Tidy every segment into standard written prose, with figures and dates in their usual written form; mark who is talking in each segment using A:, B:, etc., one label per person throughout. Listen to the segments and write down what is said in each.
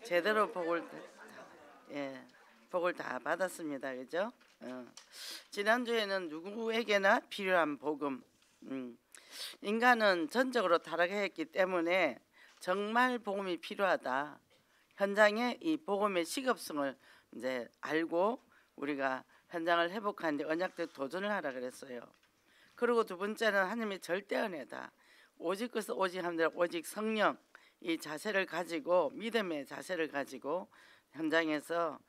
A: 제대로 예, 복을 다 받았습니다. 그죠? 지난주에는 누구에게나 필요한 복음. 인간은 전적으로 타락했기 때문에 정말 복음이 필요하다. 현장에 이 복음의 시급성을 이제 알고 우리가 현장을 회복하는데 언약적 도전을 하라 그랬어요. 그리고 두 번째는 하나님의 절대 은혜다. 오직 그것을 오직 함대로 오직 성령 이 자세를 가지고 믿음의 자세를 가지고 현장에서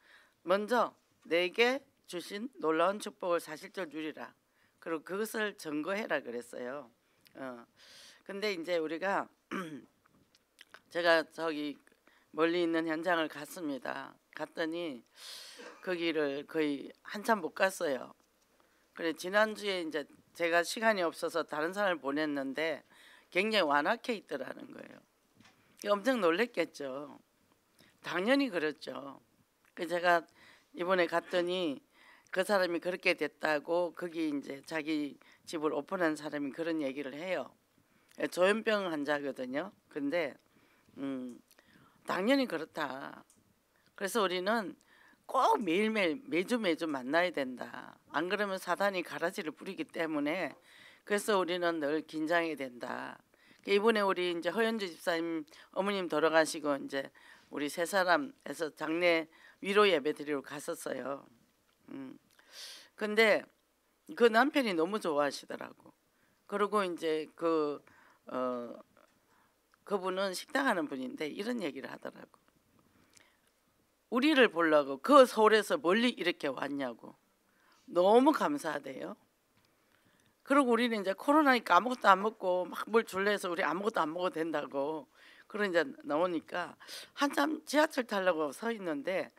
A: 먼저 내게 주신 놀라운 축복을 사실적으로 누리라. 그리고 그것을 증거해라 그랬어요. 근데 이제 우리가 제가 저기 멀리 있는 현장을 갔습니다. 갔더니 거기를 거의 한참 못 갔어요. 그래 지난주에 이제 제가 시간이 없어서 다른 사람을 보냈는데 굉장히 완악해 있더라는 거예요. 엄청 놀랬겠죠. 당연히 그렇죠. 제가 이번에 갔더니 그 사람이 그렇게 됐다고 거기 이제 자기 집을 오픈한 사람이 그런 얘기를 해요. 조현병 환자거든요. 근데 당연히 그렇다. 그래서 우리는 꼭 매일매일 매주 만나야 된다. 안 그러면 사단이 가라지를 부리기 때문에 그래서 우리는 늘 긴장해야 된다. 이번에 우리 이제 허연주 집사님 어머님 돌아가시고 이제 우리 세 사람에서 장례 위로 예배 드리러 갔었어요. 근데 그 남편이 너무 좋아하시더라고. 그리고 이제 그분은 식당 하는 분인데 이런 얘기를 하더라고. 우리를 보려고 그 서울에서 멀리 이렇게 왔냐고. 너무 감사하대요. 그리고 우리는 이제 코로나니까 아무것도 안 먹고 막 뭘 줄래 해서 우리 아무것도 안 먹어도 된다고. 그러 이제 나오니까 한참 지하철 타려고 서 있는데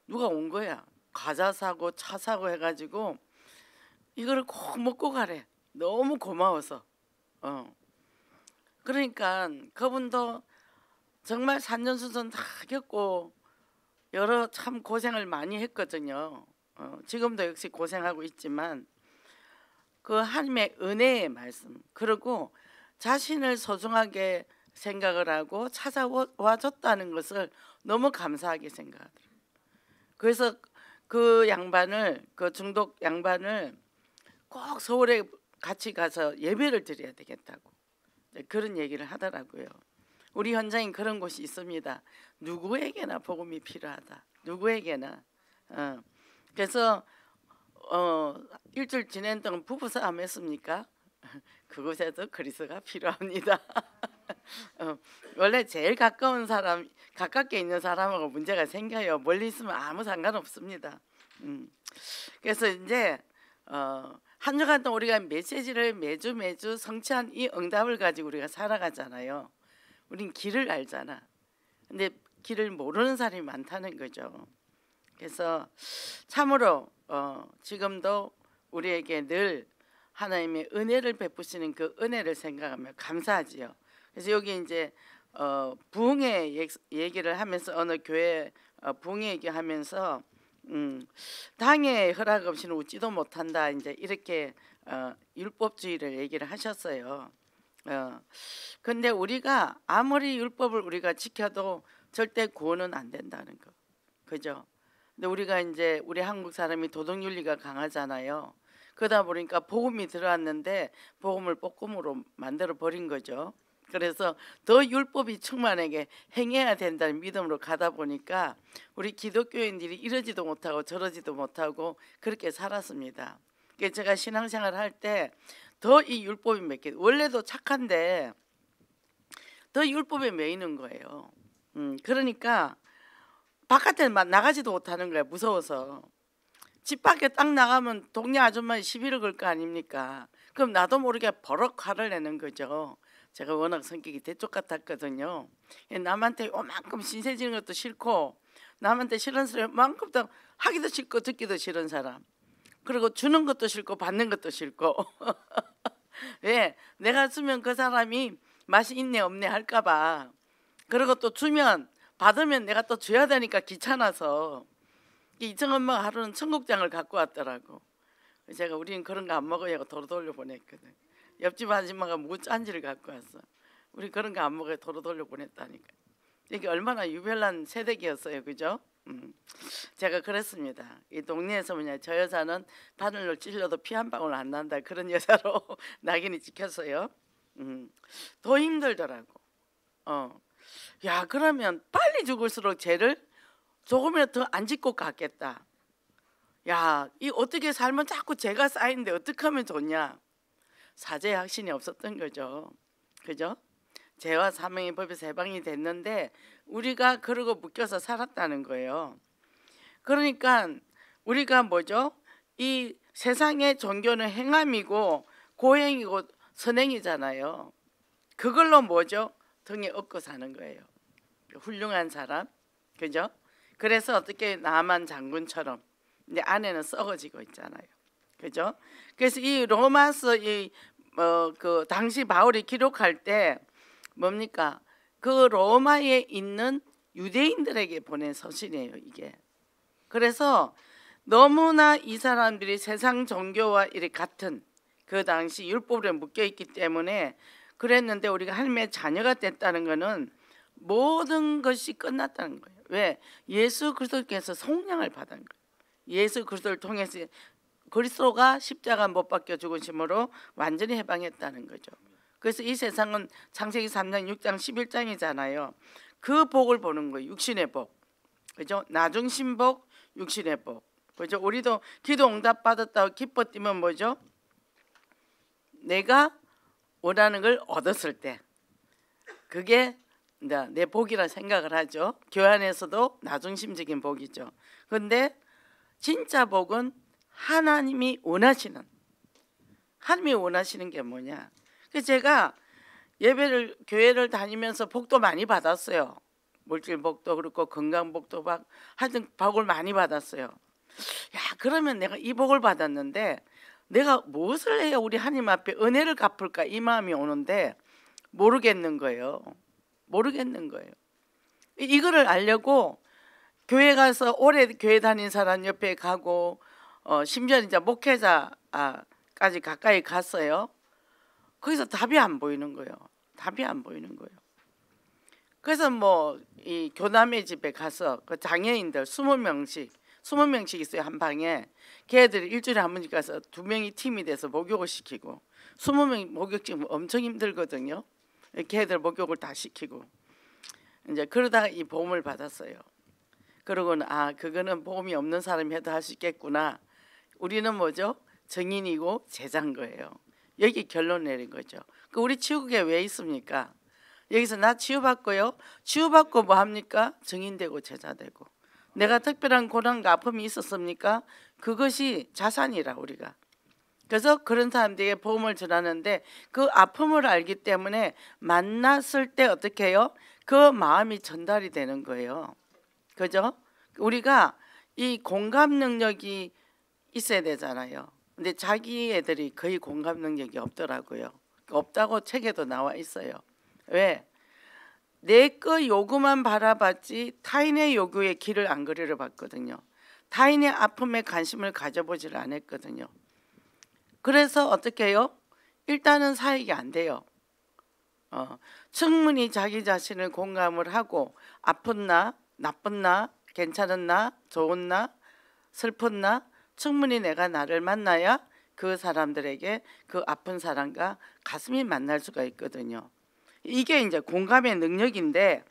A: 누가 온 거야. 과자 사고 차 사고 해가지고 이거를 꼭 먹고 가래. 너무 고마워서. 그러니까 그분도 정말 산전수전 다 겪고 여러 참 고생을 많이 했거든요. 지금도 역시 고생하고 있지만 그 하나님의 은혜의 말씀 그리고 자신을 소중하게 생각을 하고 찾아와 줬다는 것을 너무 감사하게 생각하더라고요. 그래서 그 양반을 그 중독 양반을 꼭 서울에 같이 가서 예배를 드려야 되겠다고 그런 얘기를 하더라고요. 우리 현장에 그런 곳이 있습니다. 누구에게나 복음이 필요하다. 누구에게나. 그래서 일주일 지낸 동안 부부싸움 했습니까? 그곳에도 그리스도가 필요합니다. 원래 제일 가까운 사람, 가깝게 있는 사람하고 문제가 생겨요. 멀리 있으면 아무 상관없습니다. 그래서 이제 한 주간 동안 우리가 메시지를 매주 성취한 이 응답을 가지고 우리가 살아가잖아요. 우린 길을 알잖아. 근데 길을 모르는 사람이 많다는 거죠. 그래서 참으로 지금도 우리에게 늘 하나님의 은혜를 베푸시는 그 은혜를 생각하며 감사하지요. 그래서 여기 이제 부흥의 얘기를 하면서 어느 교회 부흥의 얘기하면서 당의 허락 없이는 웃지도 못한다. 이제 이렇게 율법주의를 얘기를 하셨어요. 근데 우리가 아무리 율법을 우리가 지켜도 절대 구원은 안 된다는 거, 그죠? 근데 우리가 이제 우리 한국 사람이 도덕윤리가 강하잖아요. 그러다 보니까 복음이 들어왔는데 복음을 볶음으로 만들어 버린 거죠. 그래서 더 율법이 충만하게 행해야 된다는 믿음으로 가다 보니까 우리 기독교인들이 이러지도 못하고 저러지도 못하고 그렇게 살았습니다. 그래서 제가 신앙생활 할 때 더 이 율법이 맺게 원래도 착한데 더 율법에 매이는 거예요. 그러니까 바깥에 나가지도 못하는 거야. 무서워서. 집 밖에 딱 나가면 동네 아줌마에 시비를 걸 거 아닙니까? 그럼 나도 모르게 버럭 화를 내는 거죠. 제가 워낙 성격이 대쪽 같았거든요. 남한테 요만큼 신세지는 것도 싫고 남한테 싫은 소리 요만큼도 하기도 싫고 듣기도 싫은 사람. 그리고 주는 것도 싫고 받는 것도 싫고 왜? 내가 주면 그 사람이 맛이 있네 없네 할까 봐. 그리고 또 주면 받으면 내가 또 줘야 되니까 귀찮아서 이청 엄마가 하루는 청국장을 갖고 왔더라고. 제가 우리는 그런 거 안 먹어요 하고 도로 돌려 보냈거든. 옆집 아줌마가 무짠지를 갖고 왔어. 우리 그런 거 안 먹어요 도로 돌려 보냈다니까. 이게 얼마나 유별난 세대기였어요, 그죠? 제가 그랬습니다. 이 동네에서 뭐냐, 저 여자는 바늘로 찔러도 피 한 방울 안 난다, 그런 여자로 낙인이 찍혔어요. 더 힘들더라고. 야, 그러면 빨리 죽을수록 죄를 조금이라도 더 안 짓고 갔겠다. 야, 이 어떻게 살면 자꾸 죄가 쌓이는데 어떻게 하면 좋냐? 사죄의 확신이 없었던 거죠. 그죠? 죄와 사명의 법에서 해방이 됐는데 우리가 그러고 묶여서 살았다는 거예요. 그러니까 우리가 뭐죠? 이 세상의 종교는 행함이고 고행이고 선행이잖아요. 그걸로 뭐죠? 등에 업고 사는 거예요. 훌륭한 사람, 그죠? 그래서 어떻게 나만 장군처럼 이제 안에는 썩어지고 있잖아요, 그죠? 그래서 이 로마서 그 당시 바울이 기록할 때 뭡니까? 그 로마에 있는 유대인들에게 보낸 서신이에요, 이게. 그래서 너무나 이 사람들이 세상 종교와 이렇게 같은 그 당시 율법에 묶여 있기 때문에 그랬는데 우리가 하나님의 자녀가 됐다는 것은 모든 것이 끝났다는 거예요. 왜? 예수 그리스도께서 속량을 받은 거예요. 예수 그리스도를 통해서 그리스도가 십자가 못 박혀 죽으심으로 완전히 해방했다는 거죠. 그래서 이 세상은 창세기 3장, 6장, 11장이잖아요. 그 복을 보는 거예요. 육신의 복, 그죠? 나중신 복, 육신의 복, 그죠? 우리도 기도 응답 받았다고 기뻐 뛰면 뭐죠? 내가 원하는 걸 얻었을 때 그게 내 복이라 생각을 하죠. 교회 안에서도 나중심적인 복이죠. 그런데 진짜 복은 하나님이 원하시는 게 뭐냐? 그래서 제가 교회를 다니면서 복도 많이 받았어요. 물질 복도 그렇고 건강 복도 하여튼 복을 많이 받았어요. 야, 그러면 내가 이 복을 받았는데 내가 무엇을 해야 우리 하나님 앞에 은혜를 갚을까, 이 마음이 오는데 모르겠는 거예요. 이거를 알려고 교회 가서 오래 교회 다닌 사람 옆에 가고 심지어 이제 목회자까지 가까이 갔어요. 거기서 답이 안 보이는 거예요. 그래서 뭐 이 교남의 집에 가서 그 장애인들 20명씩 있어요, 한 방에. 걔들이 일주일에 한 번씩 가서 2명이 팀이 돼서 목욕을 시키고 20명 목욕 지금 엄청 힘들거든요. 걔들 목욕을 다 시키고 이제 그러다가 이 보험을 받았어요. 그러고는 그거는 보험이 없는 사람이 해도 할 수 있겠구나. 우리는 뭐죠? 증인이고 제자인 거예요. 여기 결론 내린 거죠. 우리 치유국에 왜 있습니까? 여기서 나 치유받고요. 치유받고 뭐 합니까? 증인되고 제자되고. 내가 특별한 고난과 아픔이 있었습니까? 그것이 자산이라 우리가. 그래서 그런 사람들에게 보험을 전하는데 그 아픔을 알기 때문에 만났을 때 어떻게 해요? 그 마음이 전달이 되는 거예요. 그죠? 우리가 이 공감 능력이 있어야 되잖아요. 근데 자기 애들이 거의 공감 능력이 없더라고요. 없다고 책에도 나와 있어요. 왜? 내 거 요구만 바라봤지 타인의 요구에 귀를 안 그리려 봤거든요. 타인의 아픔에 관심을 가져보지를 않았거든요. 그래서 어떻게 해요? 일단은 사역이 안 돼요. 충분히 자기 자신을 공감을 하고 아픈 나, 나쁜 나, 괜찮은 나, 좋은 나, 슬픈 나 충분히 내가 나를 만나야 그 사람들에게 그 아픈 사람과 가슴이 만날 수가 있거든요. 이게 이제 공감의 능력인데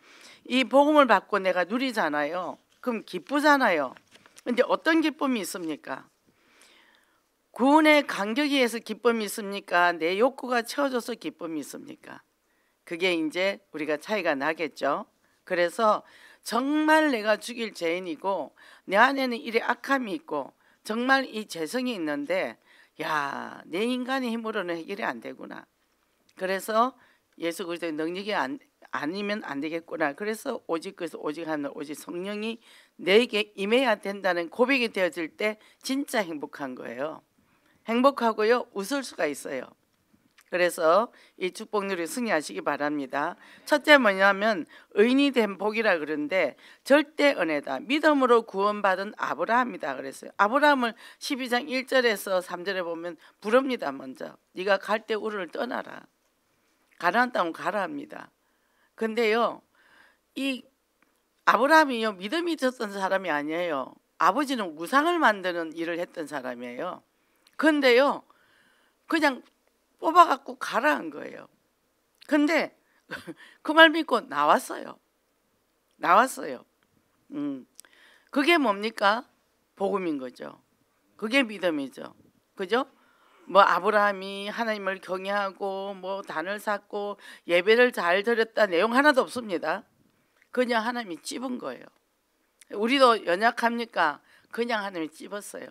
A: 이 복음을 받고 내가 누리잖아요. 그럼 기쁘잖아요. 근데 어떤 기쁨이 있습니까? 구원의 간격에 의해서 기쁨이 있습니까? 내 욕구가 채워져서 기쁨이 있습니까? 그게 이제 우리가 차이가 나겠죠. 그래서 정말 내가 죽일 죄인이고 내 안에는 이래 악함이 있고 정말 이 죄성이 있는데 야, 내 인간의 힘으로는 해결이 안 되구나. 그래서 예수 그리스도의 능력이 아니면 안 되겠구나. 그래서 오직 하늘 오직 성령이 내게 임해야 된다는 고백이 되어질 때 진짜 행복한 거예요. 행복하고요, 웃을 수가 있어요. 그래서 이 축복 누리 승리하시기 바랍니다. 첫째 뭐냐면 의인이 된 복이라 그러는데 절대 은혜다. 믿음으로 구원받은 아브라함이다 그랬어요. 아브라함을 12장 1절에서 3절에 보면 부릅니다. 먼저 네가 갈대 우르를 떠나라. 가나안 땅은 가라 합니다. 근데요, 이 아브라함이요 믿음이 있었던 사람이 아니에요. 아버지는 우상을 만드는 일을 했던 사람이에요. 근데요 그냥 뽑아갖고 가라 한 거예요. 근데 그 말 믿고 나왔어요. 그게 뭡니까? 복음인 거죠. 그게 믿음이죠. 그죠? 뭐 아브라함이 하나님을 경외하고 뭐 단을 샀고 예배를 잘 드렸다 내용 하나도 없습니다. 그냥 하나님이 찝은 거예요. 우리도 연약합니까? 그냥 하나님이 찝었어요.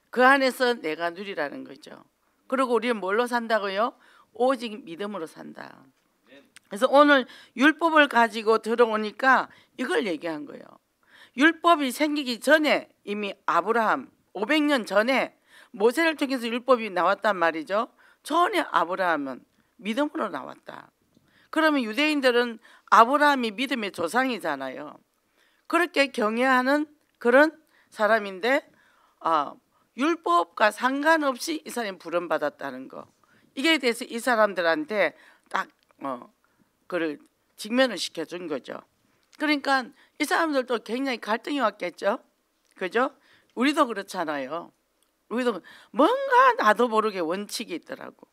A: 그 안에서 내가 누리라는 거죠. 그리고 우리는 뭘로 산다고요? 오직 믿음으로 산다. 그래서 오늘 율법을 가지고 들어오니까 이걸 얘기한 거예요. 율법이 생기기 전에 이미 아브라함 500년 전에 모세를 통해서 율법이 나왔단 말이죠. 전에 아브라함은 믿음으로 나왔다. 그러면 유대인들은 아브라함이 믿음의 조상이잖아요. 그렇게 경외하는 그런 사람인데 율법과 상관없이 이 사람이 부름받았다는 거. 이게 대해서 이 사람들한테 딱 그를 직면을 시켜준 거죠. 그러니까 이 사람들도 굉장히 갈등이 왔겠죠. 그죠? 우리도 그렇잖아요. 우리도 뭔가 나도 모르게 원칙이 있더라고.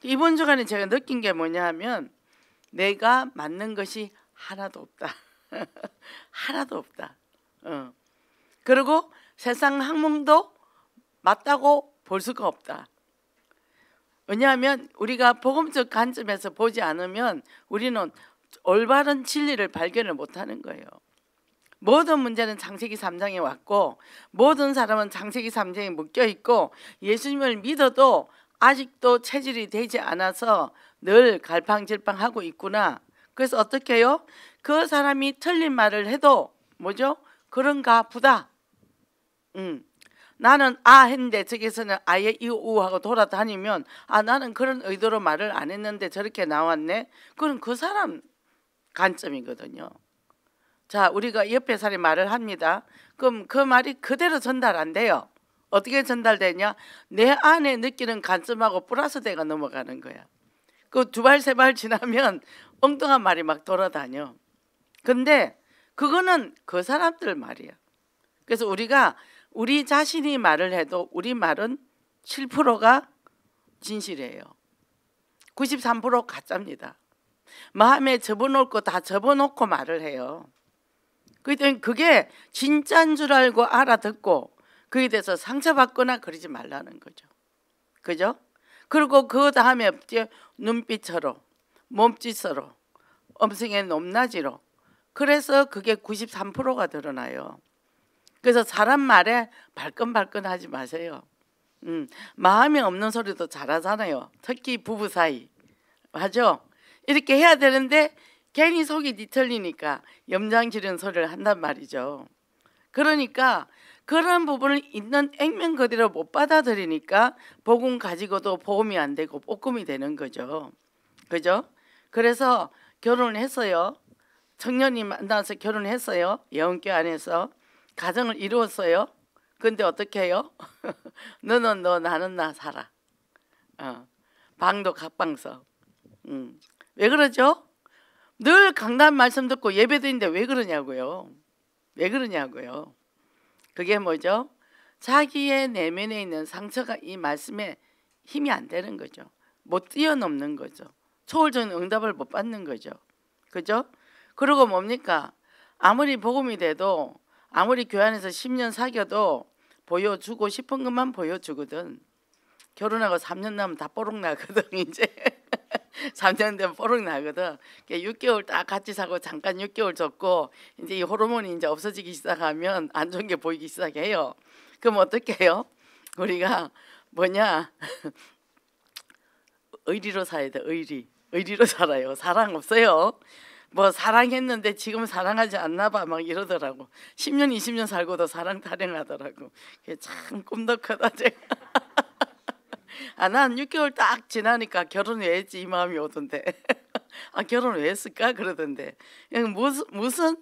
A: 이번 주간에 제가 느낀 게 뭐냐 하면 내가 맞는 것이 하나도 없다. 하나도 없다. 그리고 세상 학문도 맞다고 볼 수가 없다. 왜냐하면 우리가 복음적 관점에서 보지 않으면 우리는 올바른 진리를 발견을 못하는 거예요. 모든 문제는 창세기 3장에 왔고 모든 사람은 창세기 3장에 묶여있고 예수님을 믿어도 아직도 체질이 되지 않아서 늘 갈팡질팡하고 있구나. 그래서 어떻게 해요? 그 사람이 틀린 말을 해도 뭐죠? 그런가 보다. 나는 했는데 저기서는 아예 이우하고 돌아다니면 나는 그런 의도로 말을 안 했는데 저렇게 나왔네. 그건 그 사람 관점이거든요. 자, 우리가 옆에 사람이 말을 합니다. 그럼 그 말이 그대로 전달 안 돼요. 어떻게 전달되냐? 내 안에 느끼는 관점하고 플러스 대가 넘어가는 거야. 그 두 발 세 발 지나면 엉뚱한 말이 막 돌아다녀. 근데 그거는 그 사람들 말이야. 그래서 우리가 우리 자신이 말을 해도 우리 말은 7%가 진실이에요. 93% 가짜입니다. 마음에 접어놓을 거 다 접어놓고 말을 해요. 그게 진짜인 줄 알고 알아듣고 그에 대해서 상처받거나 그러지 말라는 거죠. 그죠? 그리고 그 다음에 눈빛으로 몸짓으로 음성의 높낮이로 그래서 그게 93%가 드러나요. 그래서 사람 말에 발끈발끈하지 마세요. 마음이 없는 소리도 잘하잖아요. 특히 부부 사이. 맞죠? 이렇게 해야 되는데 괜히 속이 뒤틀리니까 염장 지르는 소리를 한단 말이죠. 그러니까 그런 부분을 있는 액면 그대로 못 받아들이니까 복음 가지고도 복음이 안 되고 볶음이 되는 거죠. 그죠? 그래서 결혼을 했어요. 청년이 만나서 결혼했어요. 예언교 안에서 가정을 이루었어요. 근데 어떻게 해요? 너는 너 나는 나 살아. 방도 각방서. 왜 그러죠? 늘 강단 말씀 듣고 예배 드리는데 왜 그러냐고요. 왜 그러냐고요. 그게 뭐죠? 자기의 내면에 있는 상처가 이 말씀에 힘이 안 되는 거죠. 못 뛰어넘는 거죠. 초월적인 응답을 못 받는 거죠. 그죠? 그리고 뭡니까? 아무리 복음이 돼도 아무리 교회 안에서 10년 사귀어도 보여주고 싶은 것만 보여주거든. 결혼하고 3년 나면 다 뽀록 나거든. 이제 3년 되면 뽀록 나거든. 6개월 딱 같이 사고 잠깐 6개월 줬고 이제 이 호르몬이 이제 없어지기 시작하면 안 좋은 게 보이기 시작해요. 그럼 어떻게 해요? 우리가 뭐냐? 의리로 살아야 돼. 의리로 살아요. 사랑 없어요. 뭐 사랑했는데 지금 사랑하지 않나 봐 막 이러더라고. 10년 20년 살고도 사랑 타령하더라고. 그게 참 꿈도 크다 제가. 난 6개월 딱 지나니까 결혼 왜 했지 이 마음이 오던데. 결혼 왜 했을까 그러던데. 무슨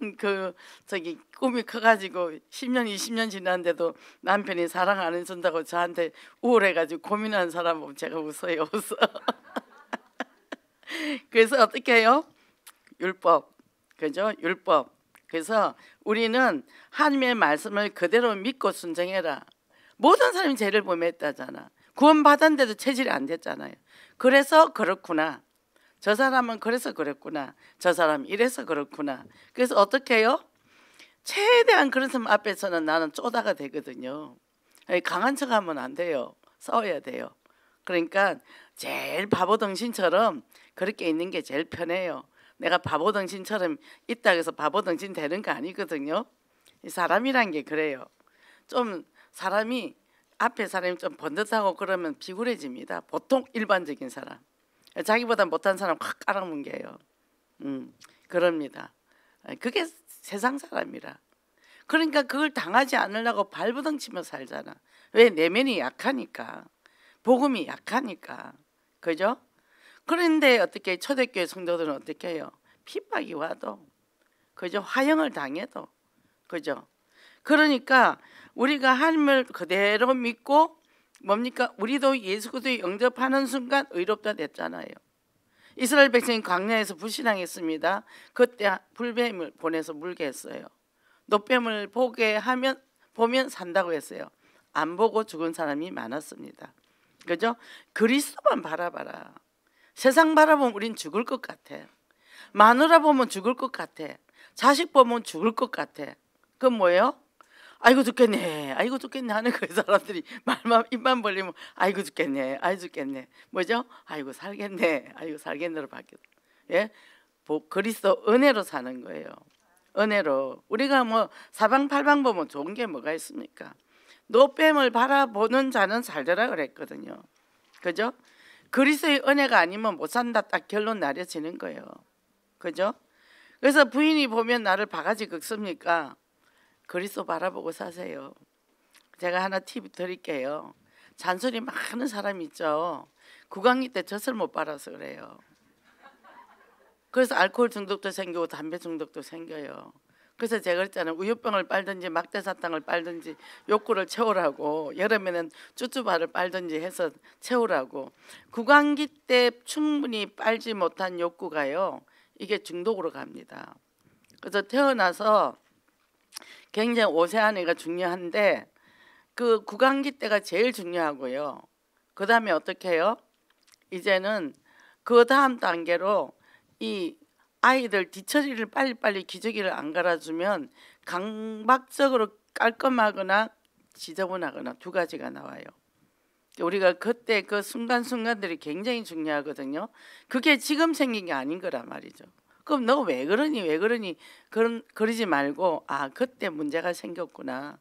A: 꿈이 커가지고 10년 20년 지났는데도 남편이 사랑 안 해준다고 저한테 우울해가지고 고민하는 사람 보면 제가 웃어요. 그래서 어떻게 해요? 율법, 그죠? 율법. 그래서 우리는 하나님의 말씀을 그대로 믿고 순종해라. 모든 사람이 죄를 범했다잖아. 구원받았는데도 체질이 안 됐잖아요. 그래서 그렇구나. 저 사람은 그래서 그랬구나. 저 사람 이래서 그렇구나. 그래서 어떻게 해요? 최대한 그런 사람 앞에서는 나는 쪼다가 되거든요. 강한 척하면 안 돼요. 싸워야 돼요. 그러니까 제일 바보덩신처럼 그렇게 있는 게 제일 편해요. 내가 바보덩신처럼 있다 해서 바보덩신 되는 거 아니거든요. 사람이란 게 그래요. 좀 사람이 앞에 사람이 좀 번듯하고 그러면 비굴해집니다. 보통 일반적인 사람. 자기보다 못한 사람 확 깔아뭉개요. 그럽니다. 그게 세상 사람이라. 그러니까 그걸 당하지 않으려고 발버둥 치며 살잖아. 왜? 내면이 약하니까. 복음이 약하니까. 그죠? 그런데 어떻게 초대교회 성도들은 어떻게 해요? 핍박이 와도, 그죠? 화형을 당해도, 그죠? 그러니까 우리가 하나님을 그대로 믿고 뭡니까? 우리도 예수 그리스도를 영접하는 순간 의롭다 됐잖아요. 이스라엘 백성이 광야에서 불신앙했습니다. 그때 불뱀을 보내서 물게 했어요. 노뱀을 보면 산다고 했어요. 안 보고 죽은 사람이 많았습니다. 그죠? 그리스도만 바라봐라. 세상 바라보면 우린 죽을 것 같아. 마누라 보면 죽을 것 같아. 자식 보면 죽을 것 같아. 그건 뭐예요? 아이고 죽겠네, 아이고 죽겠네 하는 그 사람들이 말만 입만 벌리면 아이고 죽겠네, 아이고 죽겠네. 뭐죠? 아이고 살겠네, 아이고 살겠네로 바뀌어. 예, 그리스도 은혜로 사는 거예요. 은혜로. 우리가 뭐 사방팔방 보면 좋은 게 뭐가 있습니까? 노뱀을 바라보는 자는 살더라 그랬거든요. 그죠? 그리스도의 은혜가 아니면 못 산다, 딱 결론 내려지는 거예요. 그죠? 그래서 부인이 보면 나를 바가지 긁습니까? 그리스도 바라보고 사세요. 제가 하나 팁 드릴게요. 잔소리 많은 사람 있죠. 구강기 때 젖을 못 빨아서 그래요. 그래서 알코올 중독도 생기고 담배 중독도 생겨요. 그래서 제가 그랬잖아요. 우유병을 빨든지 막대사탕을 빨든지 욕구를 채우라고. 여름에는 쭈쭈바를 빨든지 해서 채우라고. 구강기 때 충분히 빨지 못한 욕구가요, 이게 중독으로 갑니다. 그래서 태어나서 굉장히 오세한 애가 중요한데 그 구강기 때가 제일 중요하고요. 그 다음에 어떻게 해요? 이제는 그 다음 단계로 이 아이들 뒤처리를 빨리빨리 기저귀를 안 갈아주면 강박적으로 깔끔하거나 지저분하거나 두 가지가 나와요. 우리가 그때 그 순간순간들이 굉장히 중요하거든요. 그게 지금 생긴 게 아닌 거란 말이죠. 그럼 너 왜 그러니 왜 그러니 그러지 말고, 아 그때 문제가 생겼구나.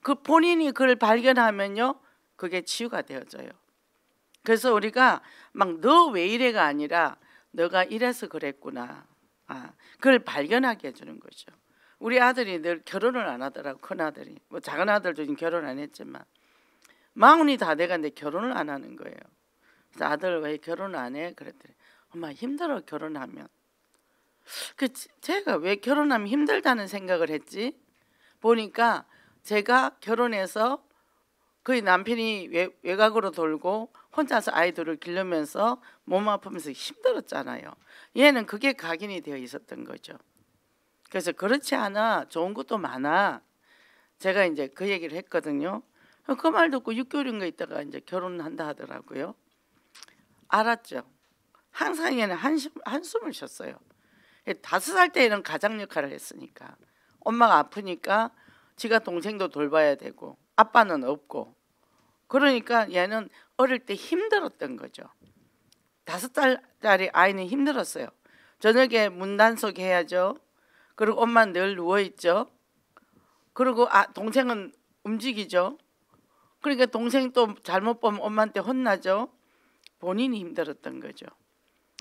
A: 그 본인이 그걸 발견하면요, 그게 치유가 되어져요. 그래서 우리가 막 너 왜 이래가 아니라 너가 이래서 그랬구나. 그걸 발견하게 해주는 거죠. 우리 아들이 늘 결혼을 안 하더라고. 큰 아들이. 뭐 작은 아들도 지금 결혼 안 했지만 마흔이 다 돼가는데 결혼을 안 하는 거예요. 그래서 아들 왜 결혼 안 해? 그랬더니 엄마 힘들어 결혼하면. 제가 왜 결혼하면 힘들다는 생각을 했지? 보니까 제가 결혼해서 거의 남편이 외곽으로 돌고 혼자서 아이들을 기르면서 몸 아프면서 힘들었잖아요. 얘는 그게 각인이 되어 있었던 거죠. 그래서 그렇지 않아, 좋은 것도 많아. 제가 이제 그 얘기를 했거든요. 그 말 듣고 6개월인가 있다가 이제 결혼한다 하더라고요. 알았죠. 항상 얘는 한숨을 쉬었어요. 5살 때에는 가장 역할을 했으니까. 엄마가 아프니까 지가 동생도 돌봐야 되고 아빠는 없고. 그러니까 얘는 어릴 때 힘들었던 거죠. 5살짜리 아이는 힘들었어요. 저녁에 문단속 해야죠. 그리고 엄마는 늘 누워있죠. 그리고 동생은 움직이죠. 그러니까 동생 또 잘못 보면 엄마한테 혼나죠. 본인이 힘들었던 거죠.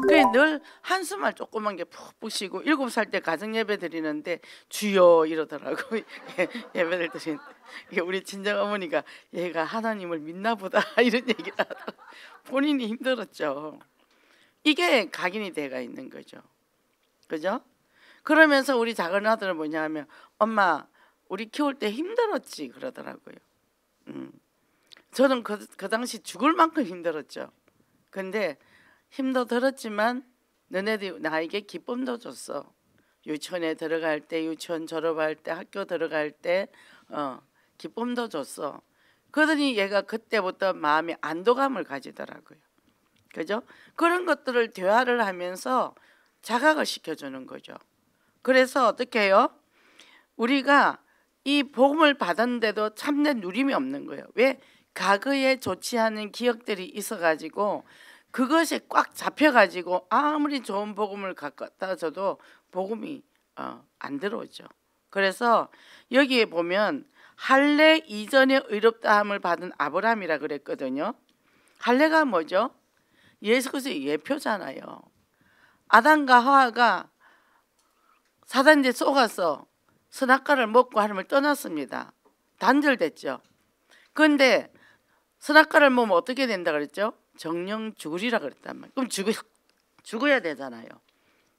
A: 그래 늘 한숨을 조그만 게 푹푹 쉬고 7살 때 가정예배 드리는데 주여 이러더라고. 예배를 드리는데 우리 친정어머니가 얘가 하나님을 믿나 보다 이런 얘기를 하더라고. 본인이 힘들었죠. 이게 각인이 돼가 있는 거죠. 그죠? 그러면서 우리 작은 아들은 뭐냐 하면 엄마 우리 키울 때 힘들었지 그러더라고요. 저는 그 당시 죽을 만큼 힘들었죠. 근데 힘도 들었지만 너네들이 나에게 기쁨도 줬어. 유치원에 들어갈 때, 유치원 졸업할 때, 학교 들어갈 때 기쁨도 줬어. 그러더니 얘가 그때부터 마음에 안도감을 가지더라고요. 그죠? 그런 것들을 대화를 하면서 자각을 시켜주는 거죠. 그래서 어떻게 해요? 우리가 이 복음을 받았는데도 참된 누림이 없는 거예요. 왜? 과거에 좋지 않은 기억들이 있어가지고 그것이 꽉 잡혀가지고 아무리 좋은 복음을 갖다 줘도 복음이 안 들어오죠. 그래서 여기에 보면 할례 이전에 의롭다함을 받은 아브라함이라 그랬거든요. 할례가 뭐죠? 예수 그리스도의 예표잖아요. 아담과 하와가 사단에 속아서 선악과를 먹고 하나님을 떠났습니다. 단절됐죠. 그런데 선악과를 먹으면 어떻게 된다 그랬죠? 정령 죽으리라 그랬단 말이에요. 그럼 죽어야 되잖아요.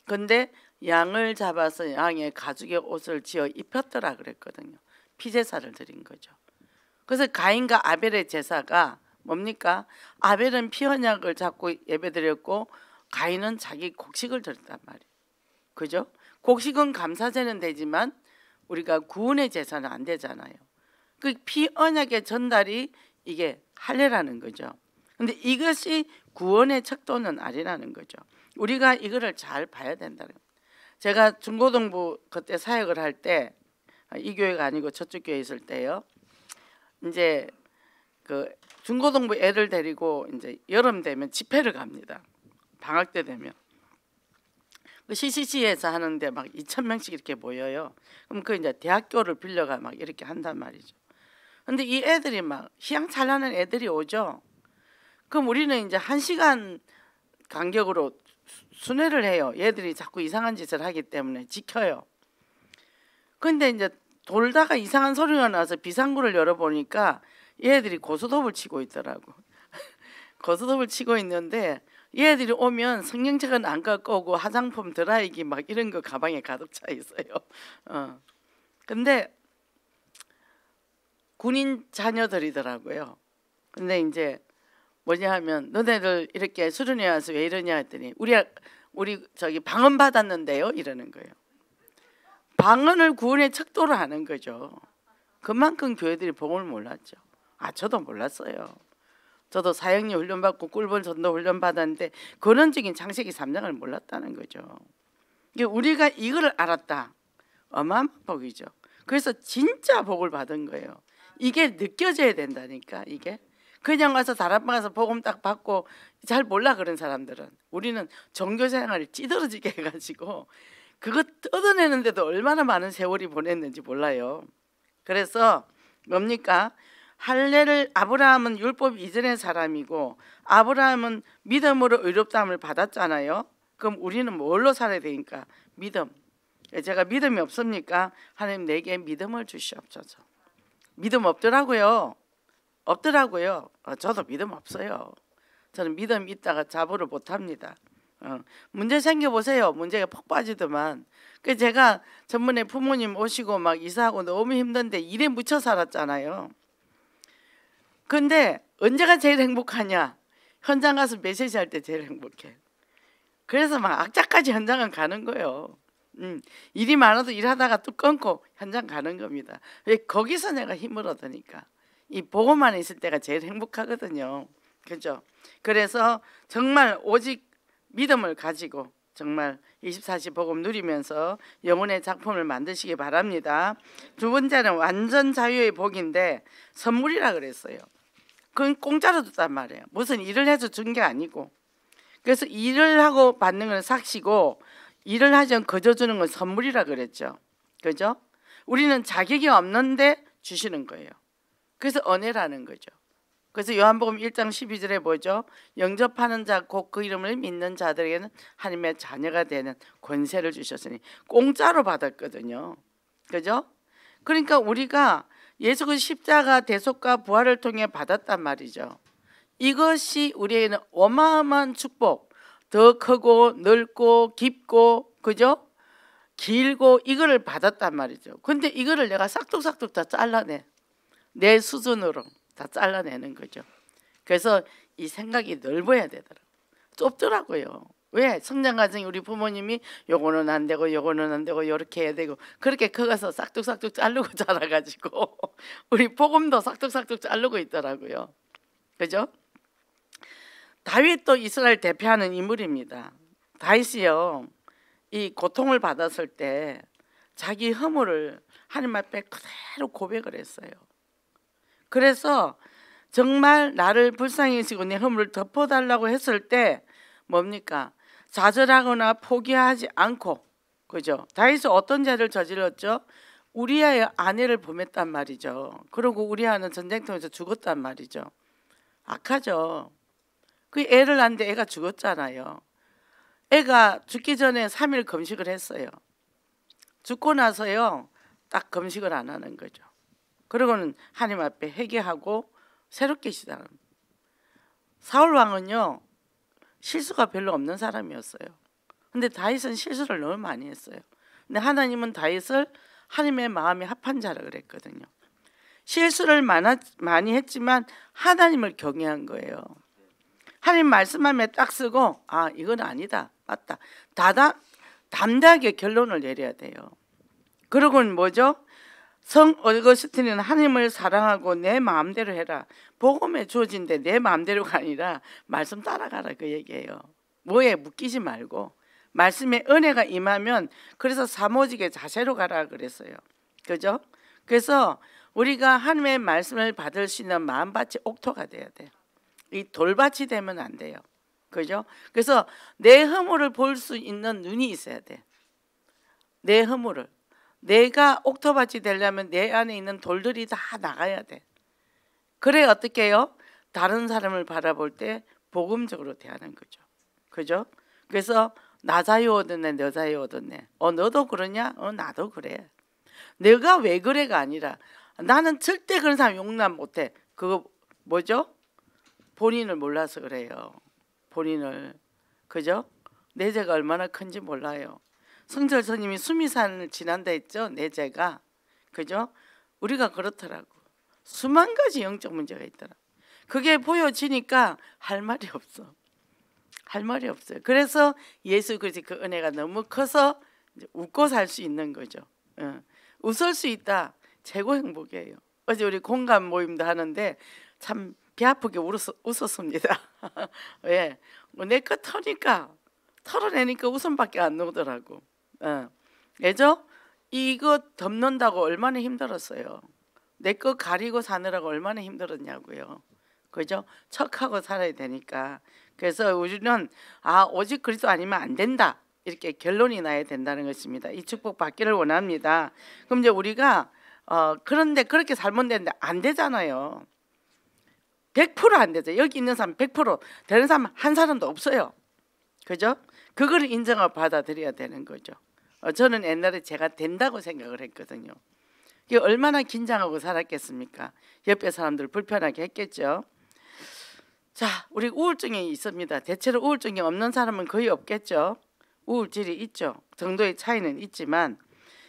A: 근데 양을 잡아서 양의 가죽의 옷을 지어 입혔더라 그랬거든요. 피제사를 드린 거죠. 그래서 가인과 아벨의 제사가 뭡니까? 아벨은 피 언약을 잡고 예배드렸고 가인은 자기 곡식을 드렸단 말이에요. 그죠? 곡식은 감사제는 되지만 우리가 구원의 제사는 안 되잖아요. 그 피 언약의 전달이 이게 할례라는 거죠. 근데 이것이 구원의 척도는 아니라는 거죠. 우리가 이거를 잘 봐야 된다는 거예요. 제가 중고등부 그때 사역을 할 때 이 교회가 아니고 저쪽 교회에 있을 때요. 이제 그 중고등부 애를 데리고 이제 여름 되면 집회를 갑니다. 방학 때 되면. 그 CCC에서 하는데 막 2,000명씩 이렇게 모여요. 그럼 그 이제 대학교를 빌려가 막 이렇게 한단 말이죠. 근데 이 애들이 막 희양찬란한 애들이 오죠. 그럼 우리는 이제 1시간 간격으로 순회를 해요. 얘들이 자꾸 이상한 짓을 하기 때문에 지켜요. 근데 이제 돌다가 이상한 소리가 나서 비상구를 열어보니까 얘들이 고스톱을 치고 있더라고. 고스톱을 치고 있는데 얘들이 오면 성경책은 안 갖고 오고 화장품 드라이기 막 이런 거 가방에 가득 차 있어요. 근데 군인 자녀들이더라고요. 근데 이제 뭐냐 하면 너네들 이렇게 수련회 와서 왜 이러냐 했더니 우리 저기 방언 받았는데요 이러는 거예요. 방언을 구원의 척도로 하는 거죠. 그만큼 교회들이 복음을 몰랐죠. 저도 몰랐어요. 저도 사형리 훈련받고 꿀벌 전도 훈련 받았는데 근원적인 창세기 3장을 몰랐다는 거죠. 우리가 이걸 알았다. 어마어마한 복이죠. 그래서 진짜 복을 받은 거예요. 이게 느껴져야 된다니까. 이게 그냥 와서 다락방 가서 복음 딱 받고 잘 몰라 그런 사람들은. 우리는 종교생활을 찌들어지게 해가지고 그거 뜯어내는데도 얼마나 많은 세월이 보냈는지 몰라요. 그래서 뭡니까? 할례를 아브라함은 율법 이전의 사람이고 아브라함은 믿음으로 의롭다함을 받았잖아요. 그럼 우리는 뭘로 살아야 되니까? 믿음. 제가 믿음이 없습니까? 하나님 내게 믿음을 주시옵소서. 믿음 없더라고요. 저도 믿음 없어요. 저는 믿음 있다가 자부를 못합니다. 문제 생겨보세요. 문제가 폭 빠지더만. 그 제가 전번에 부모님 오시고 막 이사하고 너무 힘든데 일에 묻혀 살았잖아요. 근데 언제가 제일 행복하냐? 현장 가서 메시지 할 때 제일 행복해. 그래서 막 악착같이 현장은 가는 거예요. 일이 많아도 일하다가 또 끊고 현장 가는 겁니다. 왜? 거기서 내가 힘을 얻으니까. 이 보고만 있을 때가 제일 행복하거든요. 그죠? 그래서 정말 오직 믿음을 가지고 정말 24시 복음 누리면서 영혼의 작품을 만드시기 바랍니다. 두 번째는 완전 자유의 복인데 선물이라 그랬어요. 그건 공짜로 줬단 말이에요. 무슨 일을 해서 준 게 아니고. 그래서 일을 하고 받는 건 삭시고 일을 하지 않고 거저 주는 건 선물이라 그랬죠. 그죠? 우리는 자격이 없는데 주시는 거예요. 그래서 은혜라는 거죠. 그래서 요한복음 1장 12절에 뭐죠? 영접하는 자 곧 그 이름을 믿는 자들에게는 하나님의 자녀가 되는 권세를 주셨으니 공짜로 받았거든요. 그죠? 그러니까 우리가 예수 그 십자가 대속과 부활을 통해 받았단 말이죠. 이것이 우리에게는 어마어마한 축복, 더 크고 넓고 깊고 그죠? 길고 이거를 받았단 말이죠. 근데 이거를 내가 싹둑싹둑 다 잘라내. 내 수준으로 다 잘라내는 거죠. 그래서 이 생각이 넓어야 되더라고요. 좁더라고요. 왜? 성장 과정이 우리 부모님이 요거는 안 되고 요거는 안 되고 요렇게 해야 되고 그렇게 커가서 싹둑싹둑 자르고 자라가지고 우리 복음도 싹둑싹둑 자르고 있더라고요. 그죠? 다윗도 이스라엘 대표하는 인물입니다. 다윗이요, 이 고통을 받았을 때 자기 허물을 하나님 앞에 그대로 고백을 했어요. 그래서 정말 나를 불쌍히 여기시고 내 허물을 덮어달라고 했을 때 뭡니까? 좌절하거나 포기하지 않고, 그죠? 다윗은 어떤 죄를 저질렀죠? 우리아의 아내를 범했단 말이죠. 그리고 우리아는 전쟁통에서 죽었단 말이죠. 악하죠. 그 애를 낳는데 애가 죽었잖아요. 애가 죽기 전에 3일 금식을 했어요. 죽고 나서요 딱 금식을 안 하는 거죠. 그러고는 하나님 앞에 회개하고 새롭게 시작합니다. 사울 왕은요 실수가 별로 없는 사람이었어요. 근데 다윗은 실수를 너무 많이 했어요. 근데 하나님은 다윗을 하나님의 마음에 합한 자라 그랬거든요. 실수를 많이 했지만 하나님을 경외한 거예요. 하나님 말씀함에 딱 쓰고 아 이건 아니다, 맞다, 담대하게 결론을 내려야 돼요. 그러고는 뭐죠? 성 어거스틴은 하나님을 사랑하고 내 마음대로 해라. 복음에 주어진데 내 마음대로가 아니라 말씀 따라가라 그 얘기예요. 뭐에 묶이지 말고 말씀에 은혜가 임하면 그래서 사모직의 자세로 가라 그랬어요. 그죠? 그래서 우리가 하나님의 말씀을 받을 수 있는 마음밭이 옥토가 돼야 돼요. 이 돌밭이 되면 안 돼요. 그죠? 그래서 내 허물을 볼 수 있는 눈이 있어야 돼. 내 허물을. 내가 옥토밭이 되려면 내 안에 있는 돌들이 다 나가야 돼. 그래 어떻게 해요? 다른 사람을 바라볼 때 복음적으로 대하는 거죠. 그죠? 그래서 나 자유 얻었네, 너 자유 얻었네. 너도 그러냐? 나도 그래. 내가 왜 그래가 아니라 나는 절대 그런 사람 용납 못해. 그거 뭐죠? 본인을 몰라서 그래요. 본인을. 그죠? 내 죄가 얼마나 큰지 몰라요. 성철 스님이 수미산을 지난다 했죠. 내 죄가. 그죠? 우리가 그렇더라고. 수만 가지 영적 문제가 있더라. 그게 보여지니까 할 말이 없어. 할 말이 없어요. 그래서 예수 그리스도의 그 은혜가 너무 커서 이제 웃고 살 수 있는 거죠. 웃을 수 있다. 최고 행복이에요. 어제 우리 공감 모임도 하는데 참 배 아프게 웃었습니다. 왜? 내 거 터니까 털어내니까 웃음밖에 안 나오더라고. 예죠? 이거 덮는다고 얼마나 힘들었어요. 내 거 가리고 사느라고 얼마나 힘들었냐고요. 그죠? 척하고 살아야 되니까. 그래서 우리는 오직 그리스도 아니면 안 된다. 이렇게 결론이 나야 된다는 것입니다. 이 축복 받기를 원합니다. 그럼 이제 우리가 그런데 그렇게 살면 되는데 안 되잖아요. 100% 안 되죠. 여기 있는 사람 100% 되는 사람 한 사람도 없어요. 그죠? 그걸 인정을 받아들여야 되는 거죠. 저는 옛날에 제가 된다고 생각을 했거든요. 이게 얼마나 긴장하고 살았겠습니까? 옆에 사람들 불편하게 했겠죠. 자, 우리 우울증이 있습니다. 대체로 우울증이 없는 사람은 거의 없겠죠. 우울질이 있죠. 정도의 차이는 있지만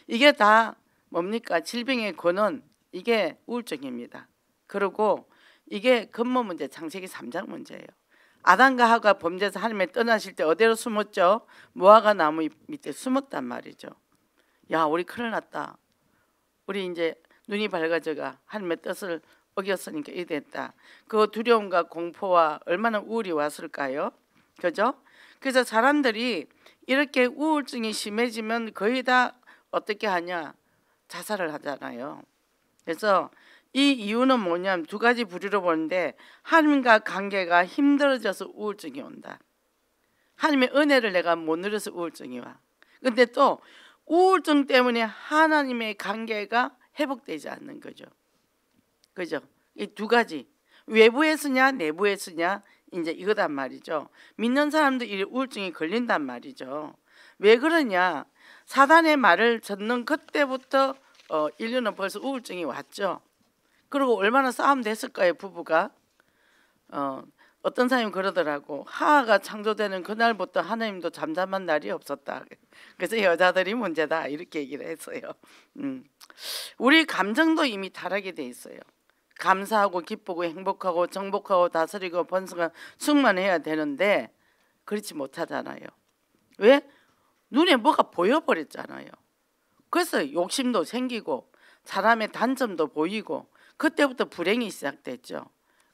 A: 이게 다 뭡니까? 질병의 근원, 이게 우울증입니다. 그리고 이게 근본 문제, 창세기 3장 문제예요. 아담과 하와가 범죄에서 하나님의 떠나실 때 어디로 숨었죠? 무화과 나무 밑에 숨었단 말이죠. 야, 우리 큰일 났다. 우리 이제 눈이 밝아져가 하나님의 뜻을 어겼으니까 이래 됐다. 그 두려움과 공포와 얼마나 우울이 왔을까요? 그죠? 그래서 사람들이 이렇게 우울증이 심해지면 거의 다 어떻게 하냐? 자살을 하잖아요. 그래서 이 이유는 뭐냐면 두 가지 부류로 보는데 하나님과 관계가 힘들어져서 우울증이 온다. 하나님의 은혜를 내가 못 누려서 우울증이 와. 근데 또 우울증 때문에 하나님의 관계가 회복되지 않는 거죠. 그죠? 이 두 가지. 외부에 쓰냐 내부에 쓰냐 이제 이거단 말이죠. 믿는 사람도 이 우울증이 걸린단 말이죠. 왜 그러냐? 사단의 말을 듣는 그때부터 인류는 벌써 우울증이 왔죠. 그리고 얼마나 싸움 됐을까요? 부부가 어떤 사람이 그러더라고. 하하가 창조되는 그날부터 하나님도 잠잠한 날이 없었다. 그래서 여자들이 문제다 이렇게 얘기를 했어요. 우리 감정도 이미 타락이 돼 있어요. 감사하고 기쁘고 행복하고 정복하고 다스리고 번성하고 충만해야 되는데 그렇지 못하잖아요. 왜? 눈에 뭐가 보여버렸잖아요. 그래서 욕심도 생기고 사람의 단점도 보이고 그때부터 불행이 시작됐죠.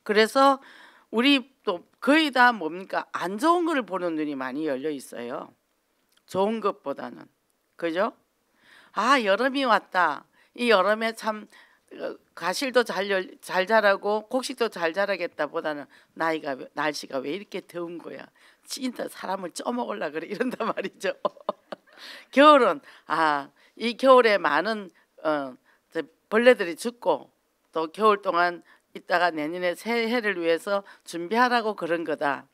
A: 그래서 우리 또 거의 다 뭡니까? 안 좋은 거를 보는 눈이 많이 열려 있어요. 좋은 것보다는. 그죠? 아, 여름이 왔다. 이 여름에 참 가실도 잘 자라고 곡식도 잘 자라겠다 보다는 날씨가 왜 이렇게 더운 거야. 진짜 사람을 쪄먹으려 그래 이런단 말이죠. 겨울은 이 겨울에 많은 벌레들이 죽고 또 겨울 동안 있다가 내년에 새해를 위해서 준비하라고 그런 거다.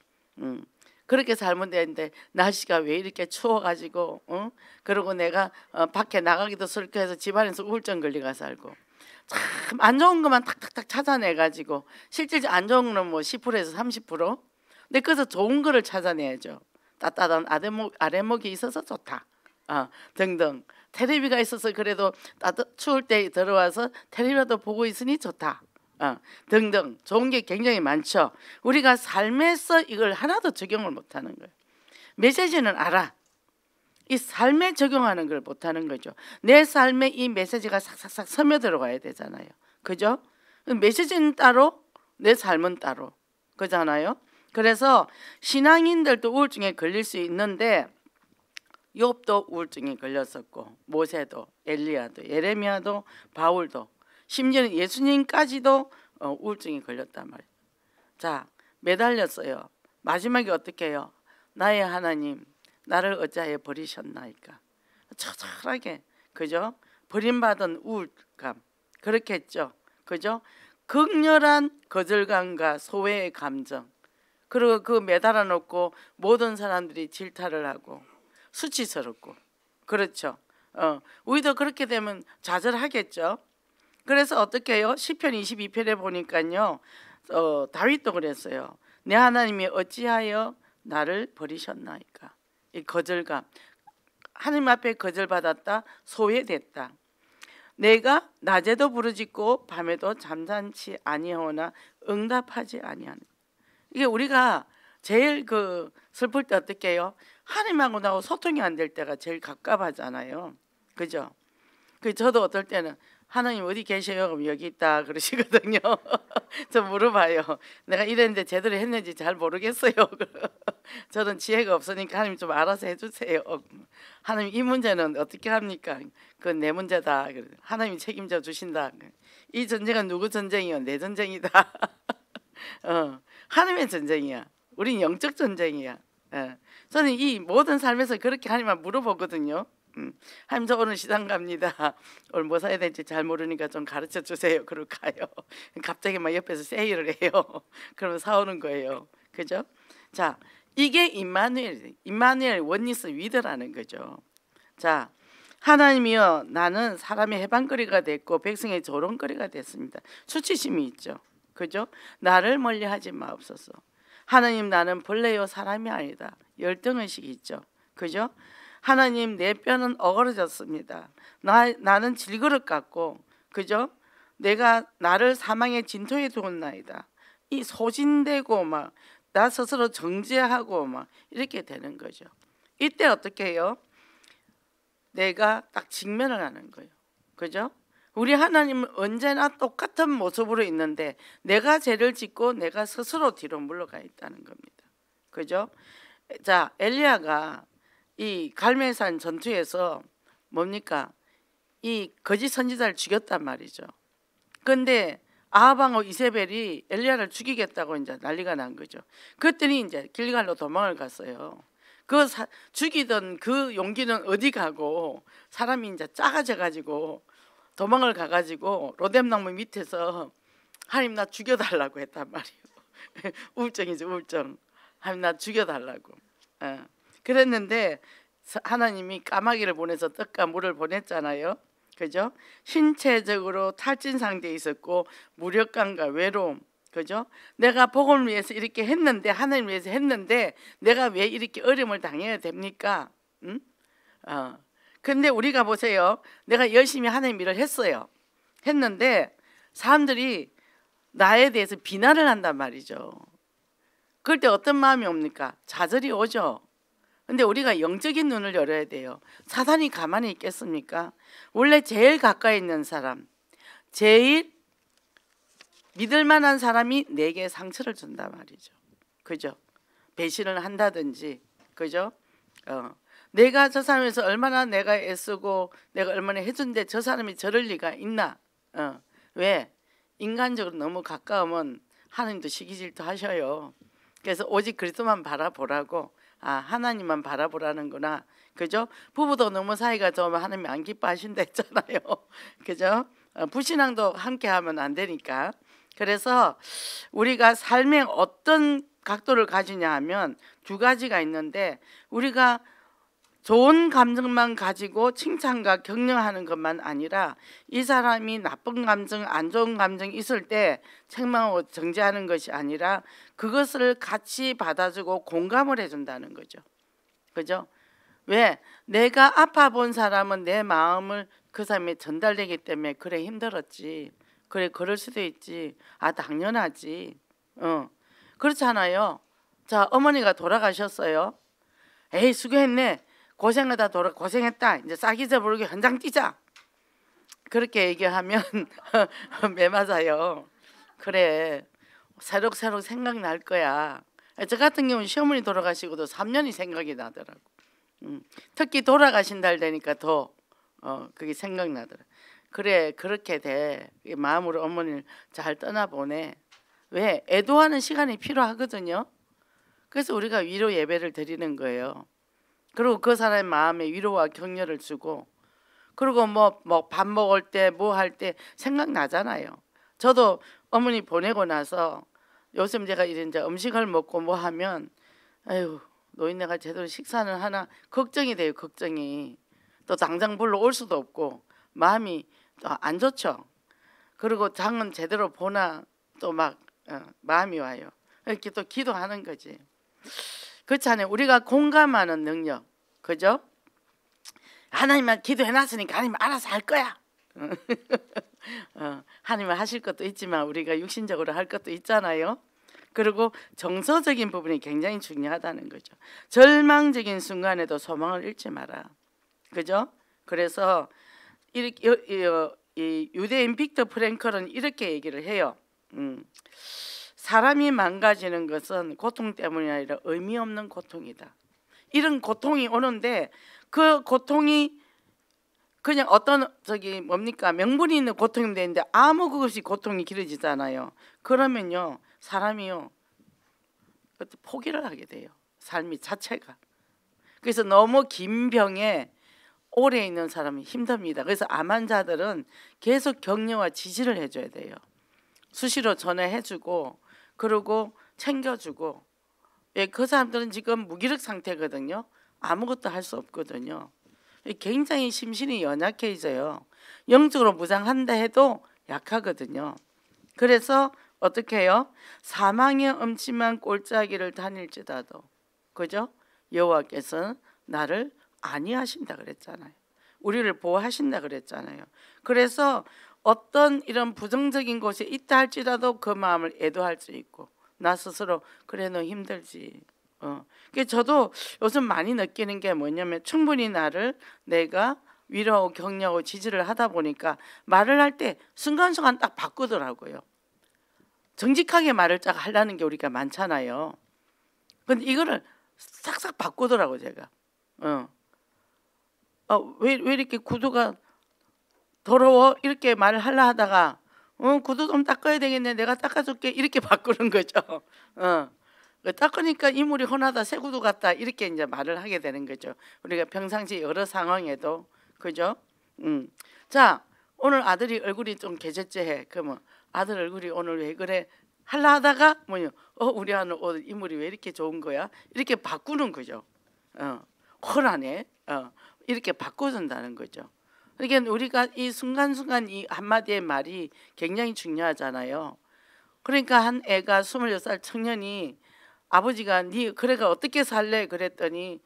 A: 그렇게 살면 되는데 날씨가 왜 이렇게 추워가지고 그러고 내가 밖에 나가기도 싫고 해서 집안에서 우울증 걸리가 살고 참 안 좋은 것만 탁탁탁 찾아내가지고 실제 안 좋은 거는 뭐 10%에서 30%. 근데 그래서 좋은 거를 찾아내야죠. 따뜻한 아랫목이 있어서 좋다. 등등. 텔레비가 있어서 그래도 추울 때 들어와서 텔레비라도 보고 있으니 좋다. 등등 좋은 게 굉장히 많죠. 우리가 삶에서 이걸 하나도 적용을 못하는 거예요. 메시지는 알아. 이 삶에 적용하는 걸 못하는 거죠. 내 삶에 이 메시지가 싹싹싹 스며들어가야 되잖아요. 그죠? 메시지는 따로 내 삶은 따로 그잖아요. 그래서 신앙인들도 우울증에 걸릴 수 있는데 욥도 우울증에 걸렸었고 모세도 엘리야도 예레미야도 바울도 심지어는 예수님까지도 우울증이 걸렸단 말이에요. 자, 매달렸어요. 마지막에 어떻게 해요? 나의 하나님 나를 어찌하여 버리셨나이까. 처절하게 그죠? 버림받은 우울감 그렇게 했죠. 그죠? 극렬한 거절감과 소외의 감정 그리고 그 매달아 놓고 모든 사람들이 질타를 하고 수치스럽고 그렇죠. 우리도 그렇게 되면 좌절하겠죠. 그래서 어떻게 해요? 시편 22편에 보니까요. 다윗도 그랬어요. 내 하나님이 어찌하여 나를 버리셨나이까. 이 거절감. 하나님 앞에 거절받았다. 소외됐다. 내가 낮에도 부르짖고 밤에도 잠잠치 아니하오나 응답하지 아니하는. 이게 우리가 제일 슬플 때 어떻게 해요? 하나님하고 나하고 소통이 안 될 때가 제일 갑갑하잖아요. 그죠? 저도 어떨 때는 하나님 어디 계셔요? 그럼 여기 있다 그러시거든요. 저 물어봐요. 내가 이랬는데 제대로 했는지 잘 모르겠어요. 저는 지혜가 없으니까 하나님 좀 알아서 해주세요. 하나님 이 문제는 어떻게 합니까? 그건 내 문제다. 하나님이 책임져 주신다. 이 전쟁은 누구 전쟁이요? 내 전쟁이다. 하나님의 전쟁이야. 우린 영적 전쟁이야. 저는 이 모든 삶에서 그렇게 하나님만 물어보거든요. 하나님 저 오늘 시장 갑니다. 오늘 뭐 사야 될지 잘 모르니까 좀 가르쳐 주세요. 그러고 가요. 갑자기 막 옆에서 세일을 해요. 그러면 사오는 거예요. 그죠? 자, 이게 임마누엘 원리스 위드라는 거죠. 자, 하나님이여 나는 사람의 해방거리가 됐고 백성의 조롱거리가 됐습니다. 수치심이 있죠. 그죠? 나를 멀리하지 마옵소서. 하나님 나는 벌레요 사람이 아니다. 열등의식이 있죠. 그죠? 하나님 내 뼈는 어그러졌습니다. 나는 질그릇 같고 그죠? 내가 나를 사망의 진토에 두었나이다. 이 소진되고 막 나 스스로 정죄하고 막 이렇게 되는 거죠. 이때 어떻게 해요? 내가 딱 직면을 하는 거예요. 그죠? 우리 하나님은 언제나 똑같은 모습으로 있는데 내가 죄를 짓고 내가 스스로 뒤로 물러가 있다는 겁니다. 그죠? 자, 엘리야가 이 갈멜산 전투에서 뭡니까? 이 거짓 선지자를 죽였단 말이죠. 그런데 아합왕후 이세벨이 엘리야를 죽이겠다고 이제 난리가 난 거죠. 그랬더니 이제 길갈로 도망을 갔어요. 죽이던 그 용기는 어디 가고 사람이 이제 작아져 가지고 도망을 가가지고 로뎀나무 밑에서 하나님 나 죽여달라고 했단 말이에요. 우울증이죠, 우울증. 하나님 나 죽여달라고. 그랬는데 하나님이 까마귀를 보내서 떡과 물을 보냈잖아요. 그죠? 신체적으로 탈진 상태에 있었고 무력감과 외로움. 그죠? 내가 복음을 위해서 이렇게 했는데 하나님을 위해서 했는데 내가 왜 이렇게 어려움을 당해야 됩니까? 근데 우리가 보세요. 내가 열심히 하나님 일을 했는데 사람들이 나에 대해서 비난을 한단 말이죠. 그럴 때 어떤 마음이 옵니까? 좌절이 오죠. 근데 우리가 영적인 눈을 열어야 돼요. 사단이 가만히 있겠습니까? 원래 제일 가까이 있는 사람, 제일 믿을 만한 사람이 내게 상처를 준단 말이죠. 그죠? 배신을 한다든지, 그죠? 내가 저 사람에서 얼마나 내가 애쓰고 내가 얼마나 해준데 저 사람이 저럴 리가 있나? 왜? 인간적으로 너무 가까우면 하나님도 시기질투 하셔요. 그래서 오직 그리스도만 바라보라고, 하나님만 바라보라는구나. 그죠? 부부도 너무 사이가 좋으면 하나님이 안 기뻐하신다 했잖아요. 그죠? 불신앙도 함께 하면 안 되니까. 그래서 우리가 삶의 어떤 각도를 가지냐 하면 두 가지가 있는데, 우리가 좋은 감정만 가지고 칭찬과 격려하는 것만 아니라 이 사람이 나쁜 감정, 안 좋은 감정이 있을 때 책망하고 정죄하는 것이 아니라 그것을 같이 받아주고 공감을 해준다는 거죠. 그죠? 왜? 내가 아파 본 사람은 내 마음을 그 사람에 전달되기 때문에 그래 힘들었지, 그래 그럴 수도 있지, 당연하지. 그렇잖아요. 자, 어머니가 돌아가셨어요. 에이 수고했네, 고생하다 고생했다, 이제 싹 잊어버리고 현장 뛰자, 그렇게 얘기하면 매 맞아요. 그래 새록새록 생각날 거야. 저 같은 경우는 시어머니 돌아가시고도 3년이 생각이 나더라고. 특히 돌아가신 달 되니까 더 그게 생각나더라. 그래 그렇게 돼. 마음으로 어머니를 잘 떠나보내. 왜? 애도하는 시간이 필요하거든요. 그래서 우리가 위로 예배를 드리는 거예요. 그리고 그 사람의 마음에 위로와 격려를 주고, 그리고 뭐 밥 먹을 때 뭐 할 때 생각나잖아요. 저도 어머니 보내고 나서 요즘 제가 이제 음식을 먹고 뭐 하면 아유 노인네가 제대로 식사는 하나 걱정이 돼요. 걱정이. 또 당장 불러올 수도 없고 마음이 또 안 좋죠. 그리고 장은 제대로 보나 또 막 마음이 와요. 이렇게 또 기도하는 거지. 그렇잖아요. 우리가 공감하는 능력, 그죠? 하나님만 기도해놨으니까 하나님 알아서 할 거야. 하나님은 하실 것도 있지만 우리가 육신적으로 할 것도 있잖아요. 그리고 정서적인 부분이 굉장히 중요하다는 거죠. 절망적인 순간에도 소망을 잃지 마라. 그죠? 그래서 이 유대인 빅터 프랭클은 이렇게 얘기를 해요. 사람이 망가지는 것은 고통 때문이 아니라 의미 없는 고통이다. 이런 고통이 오는데 그 고통이 그냥 어떤 뭡니까 명분이 있는 고통이 되는데 아무 것 없이 고통이 길어지잖아요. 그러면요 사람이요 포기를 하게 돼요. 삶이 자체가. 그래서 너무 긴 병에 오래 있는 사람은 힘듭니다. 그래서 암 환자들은 계속 격려와 지지를 해줘야 돼요. 수시로 전화해주고 그리고 챙겨주고. 그 사람들은 지금 무기력 상태거든요. 아무것도 할 수 없거든요. 굉장히 심신이 연약해져요. 영적으로 무장한다 해도 약하거든요. 그래서 어떻게 해요? 사망의 음침한 골짜기를 다닐지라도, 그죠? 여호와께서는 나를 안위하신다 그랬잖아요. 우리를 보호하신다 그랬잖아요. 그래서 어떤 이런 부정적인 곳에 있다 할지라도 그 마음을 애도할 수 있고, 나 스스로 그래 너 힘들지. 저도 요즘 많이 느끼는 게 뭐냐면 충분히 나를 내가 위로하고 격려하고 지지를 하다 보니까 말을 할 때 순간순간 딱 바꾸더라고요. 정직하게 말을 딱 하려는 게 우리가 많잖아요. 근데 이거를 싹싹 바꾸더라고 제가. 왜 이렇게 구두가 더러워? 이렇게 말을 하려 하다가 구두 좀 닦아야 되겠네, 내가 닦아줄게, 이렇게 바꾸는 거죠. 닦으니까 이물이 훤하다, 새 구두 같다, 이렇게 이제 말을 하게 되는 거죠. 우리가 평상시 여러 상황에도. 그죠? 자, 오늘 아들이 얼굴이 좀 개젖죄해. 그러면 아들 얼굴이 오늘 왜 그래? 하려 하다가 우리 아들 오늘 이물이 왜 이렇게 좋은 거야? 이렇게 바꾸는 거죠. 헐하네. 이렇게 바꿔준다는 거죠. 그러니까 우리가 이 순간순간 이 한마디의 말이 굉장히 중요하잖아요. 그러니까 한 애가 26살 청년이 아버지가 니 그래가 어떻게 살래? 그랬더니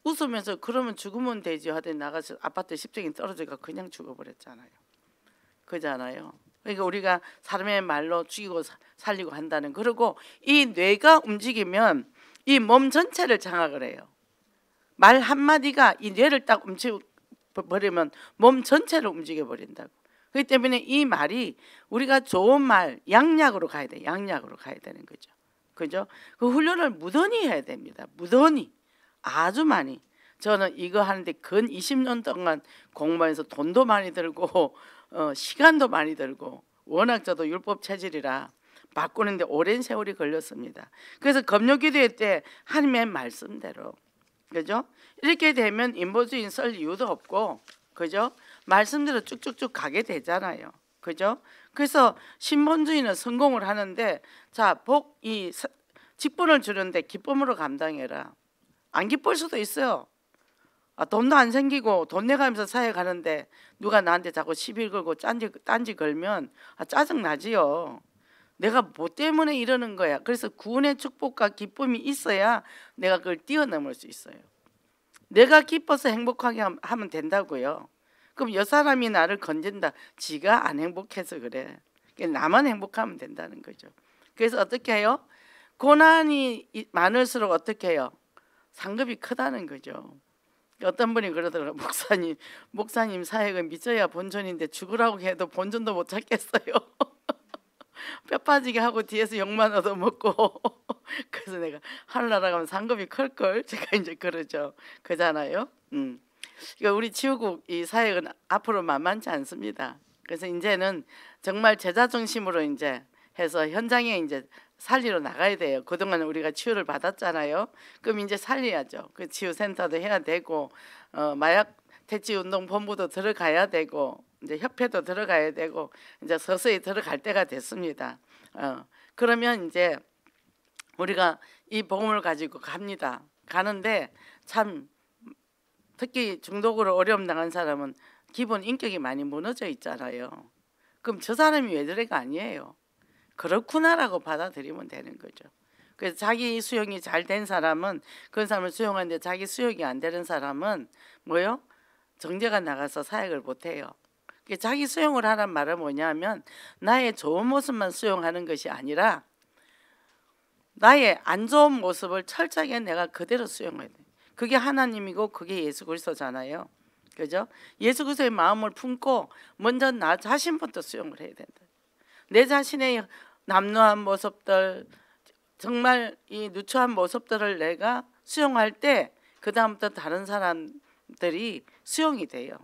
A: 웃으면서 그러면 죽으면 되지 하더니 나가서 아파트 10층에 떨어져가 그냥 죽어버렸잖아요. 그잖아요. 그러니까 우리가 사람의 말로 죽이고 살리고 한다는. 그리고 이 뇌가 움직이면 이 몸 전체를 장악을 해요. 말 한마디가 이 뇌를 딱 움직여버리면 몸 전체를 움직여버린다고. 그렇기 때문에 이 말이 우리가 좋은 말, 양약으로 가야 돼. 양약으로 가야 되는 거죠. 그죠? 그 훈련을 무던히 해야 됩니다. 무던히. 아주 많이. 저는 이거 하는데 근 20년 동안 공부해서 돈도 많이 들고 시간도 많이 들고, 워낙 저도 율법 체질이라 바꾸는데 오랜 세월이 걸렸습니다. 그래서 금요기도회 때 하나님의 말씀대로, 그죠? 이렇게 되면 인보주의 쓸 이유도 없고, 그죠? 말씀대로 쭉쭉쭉 가게 되잖아요. 그죠? 그래서 신본주의는 성공을 하는데, 자, 직분을 주는데 기쁨으로 감당해라. 안 기쁠 수도 있어요. 돈도 안 생기고 돈 내가면서 사회 가는데 누가 나한테 자꾸 시비 걸고 딴지 걸면 짜증 나지요. 내가 뭐 때문에 이러는 거야. 그래서 구원의 축복과 기쁨이 있어야 내가 그걸 뛰어넘을 수 있어요. 내가 기뻐서 행복하게 하면 된다고요. 그럼 여 사람이 나를 건진다. 지가 안 행복해서 그래. 나만 행복하면 된다는 거죠. 그래서 어떻게 해요? 고난이 많을수록 어떻게 해요? 상급이 크다는 거죠. 어떤 분이 그러더라고요. 목사님 사역은 믿어야 본전인데 죽으라고 해도 본전도 못 찾겠어요. 뼈 빠지게 하고 뒤에서 욕만 얻어먹고. 그래서 내가 하늘나라 가면 상급이 클걸. 제가 이제 그러죠. 그잖아요. 그러니까 우리 지우국 이 사역은 앞으로 만만치 않습니다. 그래서 이제는 정말 제자 중심으로 이제 해서 현장에 이제 살리러 나가야 돼요. 그동안 우리가 치유를 받았잖아요. 그럼 이제 살려야죠. 그 치유센터도 해야 되고, 마약 퇴치 운동 본부도 들어가야 되고, 이제 협회도 들어가야 되고, 이제 서서히 들어갈 때가 됐습니다. 그러면 이제 우리가 이 복음을 가지고 갑니다. 가는데 참 특히 중독으로 어려움 당한 사람은 기본 인격이 많이 무너져 있잖아요. 그럼 저 사람이 왜 저래가 아니에요. 그렇구나라고 받아들이면 되는 거죠. 그래서 자기 수용이 잘 된 사람은 그런 사람을 수용하는데, 자기 수용이 안 되는 사람은 뭐요? 정죄가 나가서 사역을 못해요. 자기 수용을 하란 말은 뭐냐면, 나의 좋은 모습만 수용하는 것이 아니라 나의 안 좋은 모습을 철저하게 내가 그대로 수용해야 돼. 그게 하나님이고 그게 예수 그리스도잖아요. 그죠? 예수 그리스도의 마음을 품고 먼저 나 자신부터 수용을 해야 된다. 내 자신의 남루한 모습들, 정말 이 누추한 모습들을 내가 수용할 때 그 다음부터 다른 사람들이 수용이 돼요.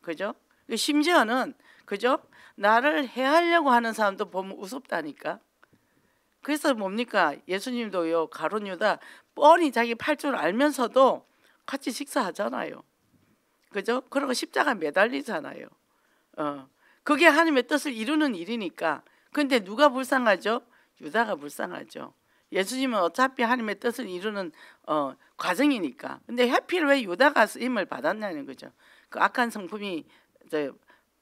A: 그죠? 심지어는 그죠? 나를 해하려고 하는 사람도 보면 우습다니까. 그래서 뭡니까? 예수님도요, 가룟 유다 뻔히 자기 팔 줄 알면서도 같이 식사하잖아요. 그죠? 그리고 십자가 매달리잖아요. 그게 하나님의 뜻을 이루는 일이니까. 근데 누가 불쌍하죠? 유다가 불쌍하죠. 예수님은 어차피 하나님의 뜻을 이루는 과정이니까. 근데 하필 왜 유다가 쓰임을 받았냐는 거죠. 그 악한 성품이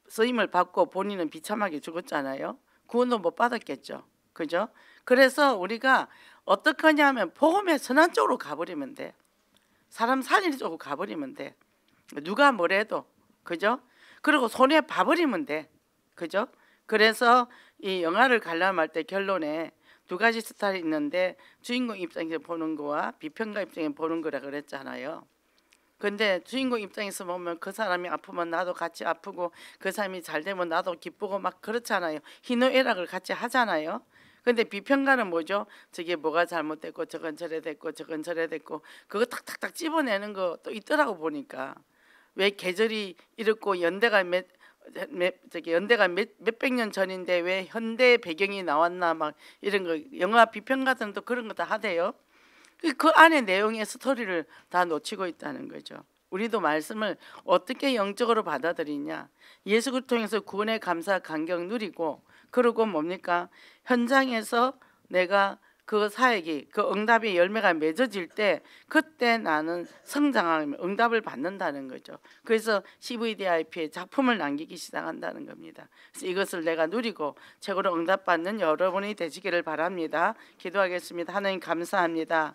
A: 쓰임을 받고 본인은 비참하게 죽었잖아요. 구원도 못 받았겠죠. 그죠? 그래서 우리가 어떻게 하냐면 복음의 선한 쪽으로 가버리면 돼. 사람 살리는 쪽으로 가버리면 돼. 누가 뭐래도. 그죠? 그리고 손에 봐버리면 돼. 그죠? 그래서 이 영화를 관람할 때 결론에 두 가지 스타일이 있는데, 주인공 입장에서 보는 거와 비평가 입장에서 보는 거라 그랬잖아요. 근데 주인공 입장에서 보면 그 사람이 아프면 나도 같이 아프고, 그 사람이 잘 되면 나도 기쁘고 막 그렇잖아요. 희노애락을 같이 하잖아요. 근데 비평가는 뭐죠? 저게 뭐가 잘못됐고 저건 저래 됐고 저건 저래 됐고, 그거 탁탁탁 집어내는 거 또 있더라고. 보니까 왜 계절이 이렇고 연대가 몇백 년 전인데 왜 현대 배경이 나왔나 막 이런 거, 영화 비평가들은 또 그런 거 다 하대요. 그 안에 내용의 스토리를 다 놓치고 있다는 거죠. 우리도 말씀을 어떻게 영적으로 받아들이냐, 예수 그리스도 통해서 구원의 감사 감격 누리고, 그리고 뭡니까? 현장에서 내가 그 사역이, 그 응답의 열매가 맺어질 때 그때 나는 성장하면 응답을 받는다는 거죠. 그래서 CVDIP에 작품을 남기기 시작한다는 겁니다. 그래서 이것을 내가 누리고 최고로 응답받는 여러분이 되시기를 바랍니다. 기도하겠습니다. 하나님 감사합니다.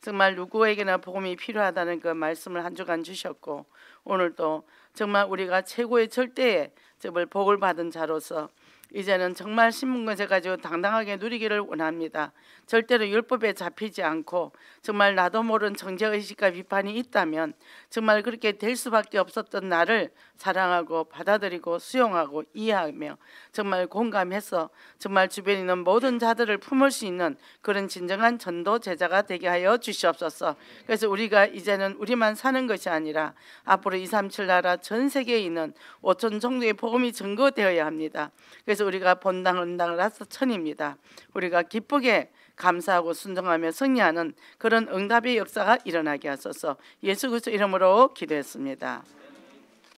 A: 정말 누구에게나 복음이 필요하다는 그 말씀을 한 주간 주셨고, 오늘도 정말 우리가 최고의 절대에 정말 복을 받은 자로서 이제는 정말 신분권세 가지고 당당하게 누리기를 원합니다. 절대로 율법에 잡히지 않고 정말 나도 모르는 정죄의식과 비판이 있다면 정말 그렇게 될 수밖에 없었던 나를 사랑하고 받아들이고 수용하고 이해하며 정말 공감해서 정말 주변에 있는 모든 자들을 품을 수 있는 그런 진정한 전도 제자가 되게 하여 주시옵소서. 그래서 우리가 이제는 우리만 사는 것이 아니라 앞으로 237 나라 전 세계에 있는 5천 정도의 복음이 증거되어야 합니다. 그래서 우리가 본당 은당을 하서 천입니다. 우리가 기쁘게 감사하고 순종하며 승리하는 그런 응답의 역사가 일어나게 하소서. 예수 그리스도 이름으로 기도했습니다.